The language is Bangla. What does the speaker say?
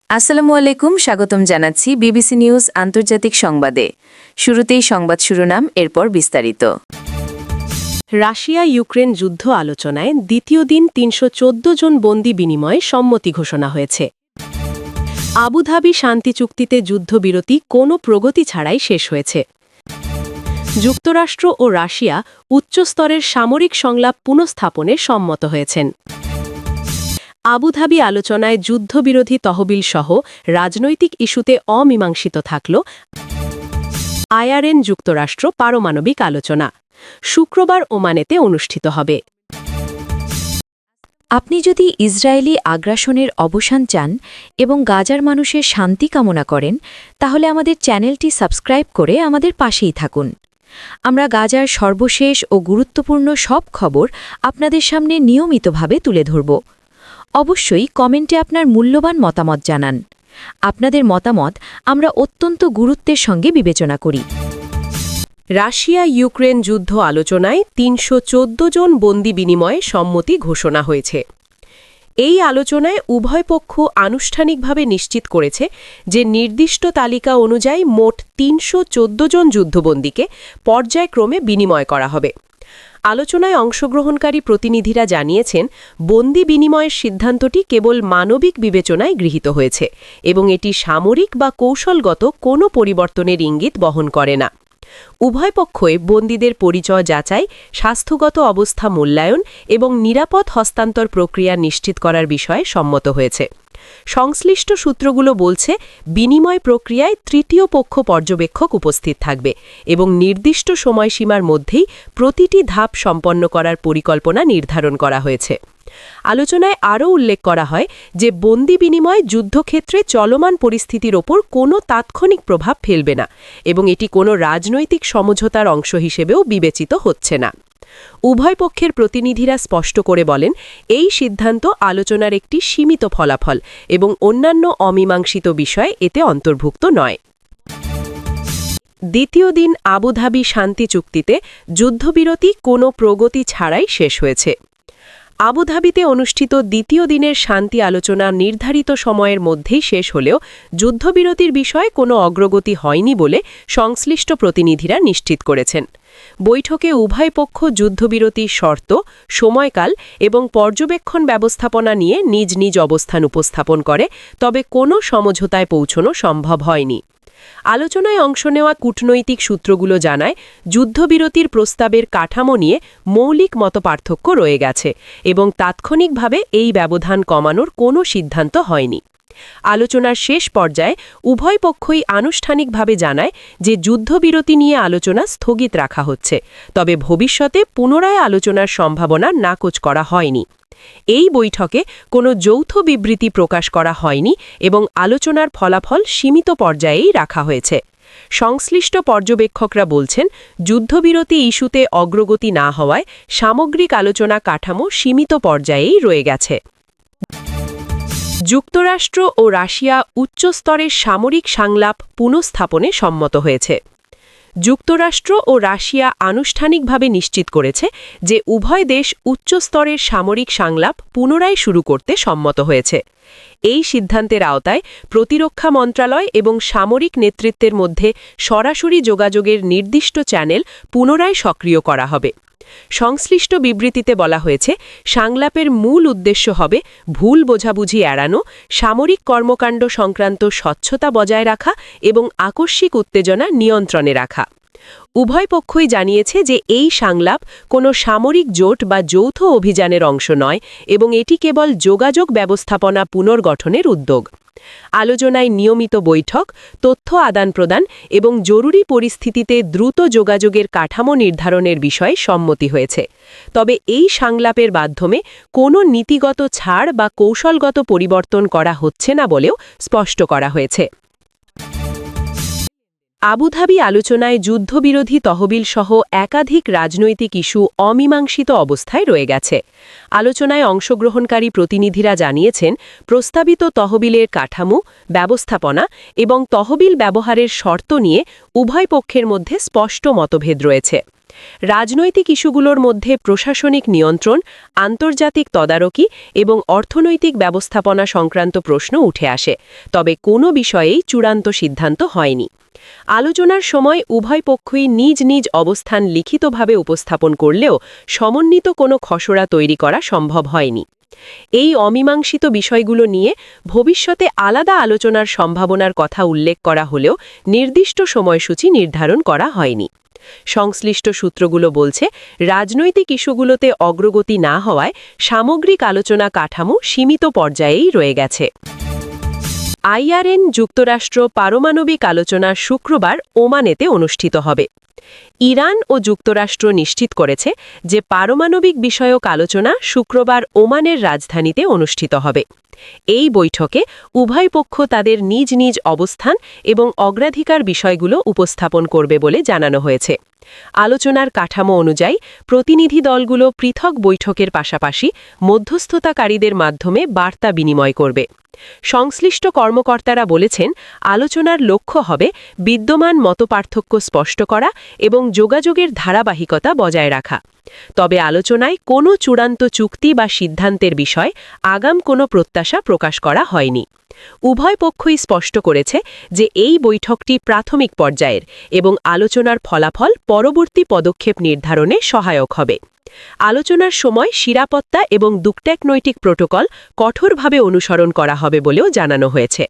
আসসালামু আলাইকুম, স্বাগতম জানাচ্ছি বিবিসি নিউজ আন্তর্জাতিক সংবাদে। শুরুতেই সংবাদ শিরোনাম, এরপর বিস্তারিত। রাশিয়া ইউক্রেন যুদ্ধ আলোচনায় দ্বিতীয় দিন ৩১৪ জন বন্দী বিনিময়ে সম্মতি ঘোষণা হয়েছে। আবুধাবি শান্তি চুক্তিতে যুদ্ধবিরতি কোনো প্রগতি ছাড়াই শেষ হয়েছে। যুক্তরাষ্ট্র ও রাশিয়া উচ্চস্তরের সামরিক সংলাপ পুনঃস্থাপনে সম্মত হয়েছেন। আবুধাবি আলোচনায় যুদ্ধবিরোধী তহবিল সহ রাজনৈতিক ইস্যুতে অমীমাংসিত থাকল আইআরএন যুক্তরাষ্ট্র পারমাণবিক আলোচনা শুক্রবার ওমানেতে অনুষ্ঠিত হবে। আপনি যদি ইসরায়েলি আগ্রাসনের অবসান চান এবং গাজার মানুষের শান্তি কামনা করেন, তাহলে আমাদের চ্যানেলটি সাবস্ক্রাইব করে আমাদের পাশেই থাকুন। আমরা গাজার সর্বশেষ ও গুরুত্বপূর্ণ সব খবর আপনাদের সামনে নিয়মিতভাবে তুলে ধরব। অবশ্যই কমেন্টে আপনার মূল্যবান মতামত জানান। আপনাদের মতামত আমরা অত্যন্ত গুরুত্বের সঙ্গে বিবেচনা করি। রাশিয়া ইউক্রেন যুদ্ধ আলোচনায় ৩১৪ জন বন্দী বিনিময়ে সম্মতি ঘোষণা হয়েছে। এই আলোচনায় উভয় পক্ষ আনুষ্ঠানিকভাবে নিশ্চিত করেছে যে নির্দিষ্ট তালিকা অনুযায়ী মোট ৩১৪ জন যুদ্ধবন্দীকে পর্যায়ক্রমে বিনিময় করা হবে। আলোচনায় অংশগ্রহণকারী প্রতিনিধিরা জানিয়েছেন, বন্দি বিনিময়ের সিদ্ধান্তটি কেবল মানবিক বিবেচনায় গৃহীত হয়েছে এবং এটি সামরিক বা কৌশলগত কোনো পরিবর্তনের ইঙ্গিত বহন করে না। উভয় পক্ষই বন্দীদের পরিচয় যাচাই, স্বাস্থ্যগত অবস্থা মূল্যায়ন এবং নিরাপদ হস্তান্তর প্রক্রিয়া নিশ্চিত করার বিষয়ে সম্মত হয়েছে। সংশ্লিষ্ট সূত্রগুলো বলছে, বিনিময় প্রক্রিয়ায় তৃতীয় পক্ষ পর্যবেক্ষক উপস্থিত থাকবে এবং নির্দিষ্ট সময়সীমার মধ্যেই প্রতিটি ধাপ সম্পন্ন করার পরিকল্পনা নির্ধারণ করা হয়েছে। আলোচনায় আরও উল্লেখ করা হয় যে বন্দি বিনিময় যুদ্ধক্ষেত্রে চলমান পরিস্থিতির ওপর কোনো তাৎক্ষণিক প্রভাব ফেলবে না এবং এটি কোনো রাজনৈতিক সমঝোতার অংশ হিসেবেও বিবেচিত হচ্ছে না। উভয় পক্ষের প্রতিনিধিরা স্পষ্ট করে বলেন, এই সিদ্ধান্ত আলোচনার একটি সীমিত ফলাফল এবং অন্যান্য অমীমাংসিত বিষয় এতে অন্তর্ভুক্ত নয়। দ্বিতীয় দিন আবুধাবি শান্তি চুক্তিতে যুদ্ধবিরতি কোনো প্রগতি ছাড়াই শেষ হয়েছে। আবুধাবিতে অনুষ্ঠিত দ্বিতীয় দিনের শান্তি আলোচনা নির্ধারিত সময়ের মধ্যেই শেষ হলেও যুদ্ধবিরতির বিষয়ে কোনো অগ্রগতি হয়নি বলে সংশ্লিষ্ট প্রতিনিধিরা নিশ্চিত করেছেন। বৈঠকে উভয় পক্ষ যুদ্ধবিরতির শর্ত, সময়কাল এবং পর্যবেক্ষণ ব্যবস্থাপনা নিয়ে নিজ নিজ অবস্থান উপস্থাপন করে, তবে কোনো সমঝোতায় পৌঁছানো সম্ভব হয়নি। আলোচনায় অংশ নেওয়া কূটনৈতিক সূত্রগুলো জানায়, যুদ্ধবিরতির প্রস্তাবের কাঠামো নিয়ে মৌলিক মতপার্থক্য রয়ে গেছে এবং তাৎক্ষণিকভাবে এই ব্যবধান কমানোর কোনো সিদ্ধান্ত হয়নি। আলোচনার শেষ পর্যায়ে উভয় পক্ষই আনুষ্ঠানিকভাবে জানায় যে যুদ্ধবিরতি নিয়ে আলোচনা স্থগিত রাখা হচ্ছে, তবে ভবিষ্যতে পুনরায় আলোচনার সম্ভাবনা নাকচ করা হয়নি। এই বৈঠকে কোনো যৌথ বিবৃতি প্রকাশ করা হয়নি এবং আলোচনার ফলাফল সীমিত পর্যায়েই রাখা হয়েছে। সংশ্লিষ্ট পর্যবেক্ষকরা বলছেন, যুদ্ধবিরতি ইস্যুতে অগ্রগতি না হওয়ায় সামগ্রিক আলোচনা কাঠামো সীমিত পর্যায়েই রয়ে গেছে। যুক্তরাষ্ট্র ও রাশিয়া উচ্চস্তরের সামরিক সংলাপ পুনঃস্থাপনে সম্মত হয়েছে। যুক্তরাষ্ট্র ও রাশিয়া আনুষ্ঠানিকভাবে নিশ্চিত করেছে যে উভয় দেশ উচ্চস্তরের সামরিক সংলাপ পুনরায় শুরু করতে সম্মত হয়েছে। এই সিদ্ধান্তের আওতায় প্রতিরক্ষা মন্ত্রণালয় এবং সামরিক নেতৃত্বের মধ্যে সরাসরি যোগাযোগের নির্দিষ্ট চ্যানেল পুনরায় সক্রিয় করা হবে। সংশ্লিষ্ট বিবৃতিতে বলা হয়েছে, সংলাপের মূল উদ্দেশ্য হবে ভুল বোঝাবুঝি এড়ানো, সামরিক কর্মকাণ্ড সংক্রান্ত স্বচ্ছতা বজায় রাখা এবং আকস্মিক উত্তেজনা নিয়ন্ত্রণে রাখা। উভয় পক্ষই জানিয়েছে যে এই সংলাপ কোনো সামরিক জোট বা যৌথ অভিযানের অংশ নয় এবং এটি কেবল যোগাযোগ ব্যবস্থাপনা পুনর্গঠনের উদ্যোগ। আলোচনায় নিয়মিত বৈঠক, তথ্য আদান-প্রদান এবং জরুরি পরিস্থিতিতে দ্রুত যোগাযোগের কাঠামো নির্ধারণের বিষয়ে সম্মতি হয়েছে। তবে এই সংলাপের মাধ্যমে কোনো নীতিগত ছাড় বা কৌশলগত পরিবর্তন করা হচ্ছে না বলেও স্পষ্ট করা হয়েছে। আবুধাবি আলোচনায় যুদ্ধবিরোধী তহবিল সহ একাধিক রাজনৈতিক ইস্যু অমীমাংসিত অবস্থায় রয়ে গেছে। আলোচনায় অংশগ্রহণকারী প্রতিনিধিরা জানিয়েছেন, প্রস্তাবিত তহবিলের কাঠামো, ব্যবস্থাপনা এবং তহবিল ব্যবহারের শর্ত নিয়ে উভয় পক্ষের মধ্যে স্পষ্ট মতভেদ রয়েছে। রাজনৈতিক ইস্যুগুলোর মধ্যে প্রশাসনিক নিয়ন্ত্রণ, আন্তর্জাতিক তদারকি এবং অর্থনৈতিক ব্যবস্থাপনা সংক্রান্ত প্রশ্ন উঠে আসে, তবে কোনো বিষয়েই চূড়ান্ত সিদ্ধান্ত হয়নি। আলোচনার সময় উভয় পক্ষই নিজ নিজ অবস্থান লিখিতভাবে উপস্থাপন করলেও সমন্বিত কোনো খসড়া তৈরি করা সম্ভব হয়নি। এই অমীমাংসিত বিষয়গুলো নিয়ে ভবিষ্যতে আলাদা আলোচনার সম্ভাবনার কথা উল্লেখ করা হলেও নির্দিষ্ট সময়সূচি নির্ধারণ করা হয়নি। সংশ্লিষ্ট সূত্রগুলো বলছে, রাজনৈতিক ইস্যুগুলোতে অগ্রগতি না হওয়ায় সামগ্রিক আলোচনা কাঠামো সীমিত পর্যায়েই রয়ে গেছে। আইআরএন যুক্তরাষ্ট্র পারমাণবিক আলোচনা শুক্রবার ওমানেতে অনুষ্ঠিত হবে। ইরান ও যুক্তরাষ্ট্র নিশ্চিত করেছে যে পারমাণবিক বিষয়ক আলোচনা শুক্রবার ওমানের রাজধানীতে অনুষ্ঠিত হবে। এই বৈঠকে উভয় পক্ষ তাদের নিজ নিজ অবস্থান এবং অগ্রাধিকার বিষয়গুলো উপস্থাপন করবে বলে জানানো হয়েছে। আলোচনার কাঠামো অনুযায়ী প্রতিনিধি দলগুলো পৃথক বৈঠকের পাশাপাশি মধ্যস্থতাকারীদের মাধ্যমে বার্তা বিনিময় করবে। সংশ্লিষ্ট কর্মকর্তারা বলেছেন, আলোচনার লক্ষ্য হবে বিদ্যমান মতপার্থক্য স্পষ্ট করা এবং যোগাযোগের ধারাবাহিকতা বজায় রাখা। তবে আলোচনায় কোনো চূড়ান্ত চুক্তি বা সিদ্ধান্তের বিষয় আগাম কোনো প্রত্যাশা প্রকাশ করা হয়নি। উভয় পক্ষই স্পষ্ট করেছে যে এই বৈঠকটি প্রাথমিক পর্যায়ের এবং আলোচনার ফলাফল পরবর্তী পদক্ষেপ নির্ধারণে সহায়ক হবে। আলোচনার সময় নিরাপত্তা এবং কূটনৈতিক প্রোটোকল কঠোরভাবে অনুসরণ করা হবে বলেও জানানো হয়েছে।